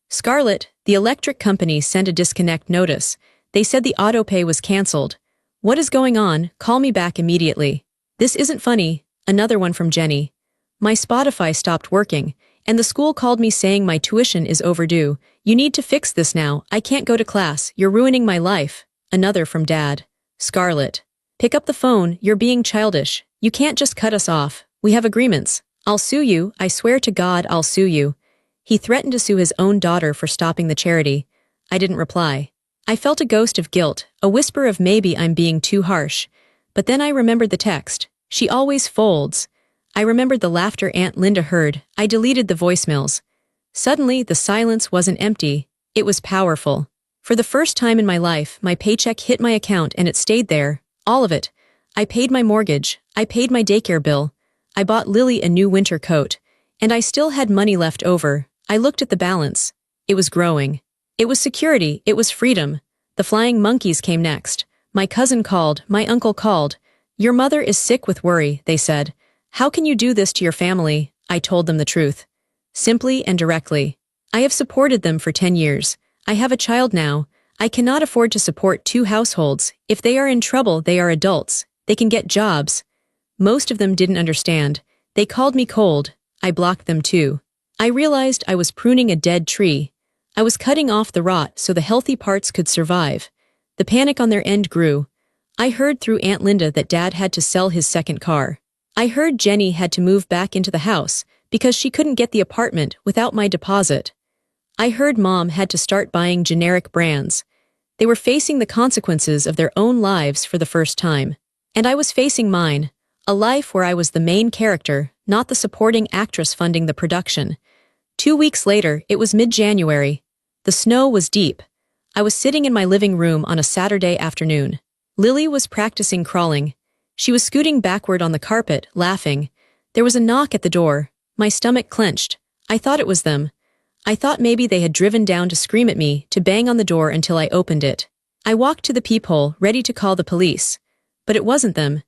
Scarlett, the electric company sent a disconnect notice. They said the autopay was canceled. What is going on? Call me back immediately. This isn't funny. Another one from Jenny. My Spotify stopped working, and the school called me saying my tuition is overdue. You need to fix this now. I can't go to class. You're ruining my life. Another from Dad. Scarlett. Pick up the phone. You're being childish. You can't just cut us off. We have agreements. I'll sue you. I swear to God I'll sue you. He threatened to sue his own daughter for stopping the charity. I didn't reply. I felt a ghost of guilt, a whisper of maybe I'm being too harsh. But then I remembered the text. She always folds. I remembered the laughter Aunt Linda heard. I deleted the voicemails. Suddenly, the silence wasn't empty. It was powerful. For the first time in my life, my paycheck hit my account and it stayed there. All of it. I paid my mortgage. I paid my daycare bill. I bought Lily a new winter coat. And I still had money left over. I looked at the balance. It was growing. It was security. It was freedom. The flying monkeys came next. My cousin called. My uncle called. Your mother is sick with worry, they said. How can you do this to your family? I told them the truth. Simply and directly. I have supported them for 10 years. I have a child now. I cannot afford to support 2 households. If they are in trouble, they are adults. They can get jobs. Most of them didn't understand. They called me cold. I blocked them too. I realized I was pruning a dead tree. I was cutting off the rot so the healthy parts could survive. The panic on their end grew. I heard through Aunt Linda that Dad had to sell his second car. I heard Jenny had to move back into the house because she couldn't get the apartment without my deposit. I heard Mom had to start buying generic brands. They were facing the consequences of their own lives for the first time. And I was facing mine, a life where I was the main character, not the supporting actress funding the production. 2 weeks later, it was mid-January. The snow was deep. I was sitting in my living room on a Saturday afternoon. Lily was practicing crawling. She was scooting backward on the carpet, laughing. There was a knock at the door. My stomach clenched. I thought it was them. I thought maybe they had driven down to scream at me, to bang on the door until I opened it. I walked to the peephole, ready to call the police. But it wasn't them.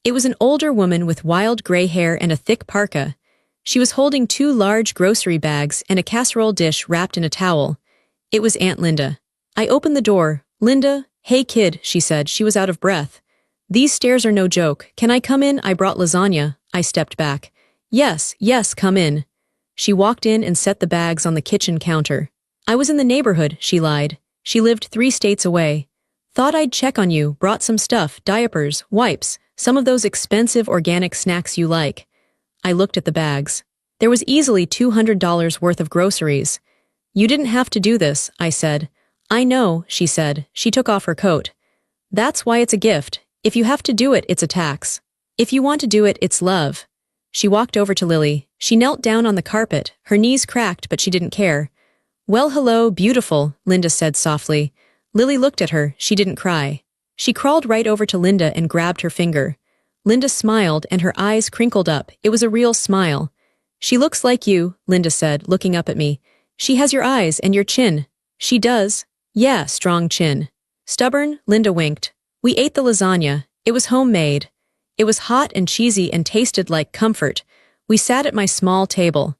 It was an older woman with wild gray hair and a thick parka. She was holding 2 large grocery bags and a casserole dish wrapped in a towel. It was Aunt Linda. I opened the door. Linda, hey kid, she said. She was out of breath. These stairs are no joke. Can I come in? I brought lasagna. I stepped back. Yes, come in. She walked in and set the bags on the kitchen counter. I was in the neighborhood, she lied. She lived 3 states away. Thought I'd check on you, brought some stuff, diapers, wipes, some of those expensive organic snacks you like. I looked at the bags. There was easily $200 worth of groceries. You didn't have to do this, I said. I know, she said. She took off her coat. That's why it's a gift. If you have to do it, it's a tax. If you want to do it, it's love. She walked over to Lily. She knelt down on the carpet. Her knees cracked, but she didn't care. Well, hello, beautiful, Linda said softly. Lily looked at her. She didn't cry. She crawled right over to Linda and grabbed her finger. Linda smiled and her eyes crinkled up. It was a real smile. She looks like you, Linda said, looking up at me. She has your eyes and your chin. She does. Yeah, strong chin. Stubborn, Linda winked. We ate the lasagna. It was homemade. It was hot and cheesy and tasted like comfort. We sat at my small table.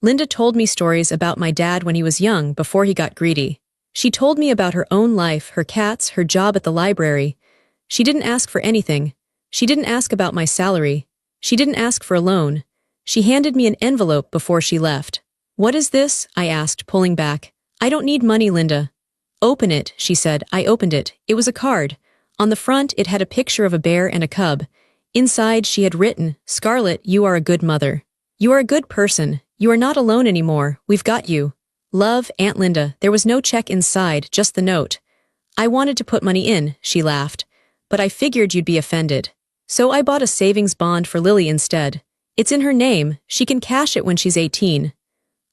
Linda told me stories about my dad when he was young, before he got greedy. She told me about her own life, her cats, her job at the library. She didn't ask for anything. She didn't ask about my salary. She didn't ask for a loan. She handed me an envelope before she left. What is this? I asked, pulling back. I don't need money, Linda. Open it, she said. I opened it. It was a card. On the front, it had a picture of a bear and a cub. Inside, she had written, Scarlett, you are a good mother. You are a good person. You are not alone anymore. We've got you. Love, Aunt Linda. There was no check inside, just the note. I wanted to put money in, she laughed. But I figured you'd be offended. So I bought a savings bond for Lily instead. It's in her name. She can cash it when she's 18.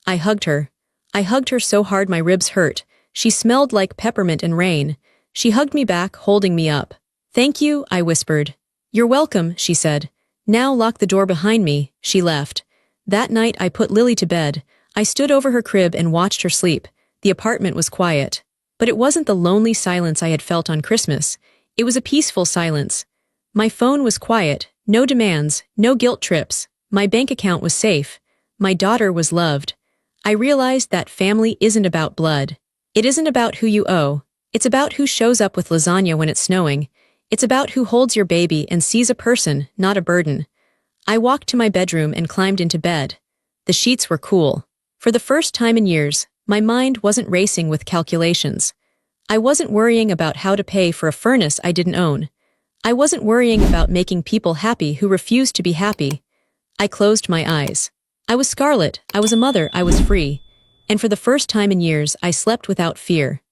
I hugged her. I hugged her so hard my ribs hurt. She smelled like peppermint and rain. She hugged me back, holding me up. Thank you, I whispered. You're welcome, she said. Now lock the door behind me. She left. That night I put Lily to bed. I stood over her crib and watched her sleep. The apartment was quiet. But it wasn't the lonely silence I had felt on Christmas. It was a peaceful silence. My phone was quiet. No demands, no guilt trips. My bank account was safe. My daughter was loved. I realized that family isn't about blood. It isn't about who you owe. It's about who shows up with lasagna when it's snowing. It's about who holds your baby and sees a person, not a burden. I walked to my bedroom and climbed into bed. The sheets were cool. For the first time in years, my mind wasn't racing with calculations. I wasn't worrying about how to pay for a furnace I didn't own. I wasn't worrying about making people happy who refused to be happy. I closed my eyes. I was Scarlett, I was a mother, I was free. And for the first time in years, I slept without fear.